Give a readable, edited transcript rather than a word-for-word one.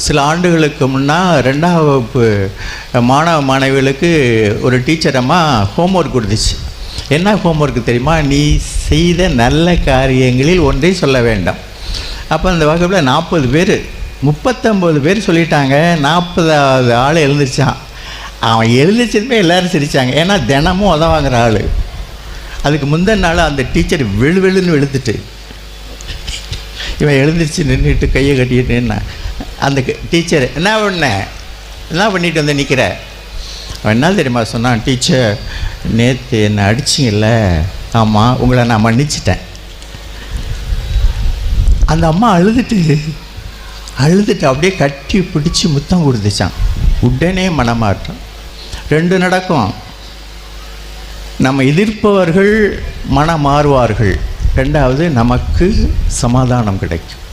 சில ஆண்டுகளுக்கு முன்னால் 2ஆம் வகுப்பு மாணவ மாணவிகளுக்கு ஒரு டீச்சர் அம்மா ஹோம்ஒர்க் கொடுத்துச்சு. என்ன ஹோம்ஒர்க்கு தெரியுமா? நீ செய்த நல்ல காரியங்களில் ஒன்றை சொல்ல வேண்டாம். அப்போ அந்த வகுப்பில் 40 பேர் 39 பேர் சொல்லிட்டாங்க. 40வது ஆள் எழுந்திரிச்சான். அவன் எழுந்திரிச்சதுமே எல்லோரும் சிரித்தாங்க. ஏன்னா தினமும் உதவாங்கிற ஆள். அதுக்கு முந்தின நாள் அந்த டீச்சர் வெளுன்னு வெளுத்துட்டு இவன் எழுந்திரிச்சு நின்றுட்டு கையை கட்டிட்டு நின்னா. அந்த டீச்சர் என்ன பண்ணிட்டு வந்து நிற்கிற? அவன் என்ன தெரியுமா சொன்னான்? டீச்சர், நேற்று என்னை அடிச்சிங்கல்ல? ஆமாம், உங்களை நான் மன்னிச்சிட்டேன். அந்த அம்மா அழுதுட்டு அப்படியே கட்டி பிடிச்சி முத்தம் கொடுத்துச்சான். உடனே மனமாற்றம். 2 நடக்கும். நம்ம எதிர்ப்பவர்கள் மனம் மாறுவார்கள். 2வது நமக்கு சமாதானம் கிடைக்கும்.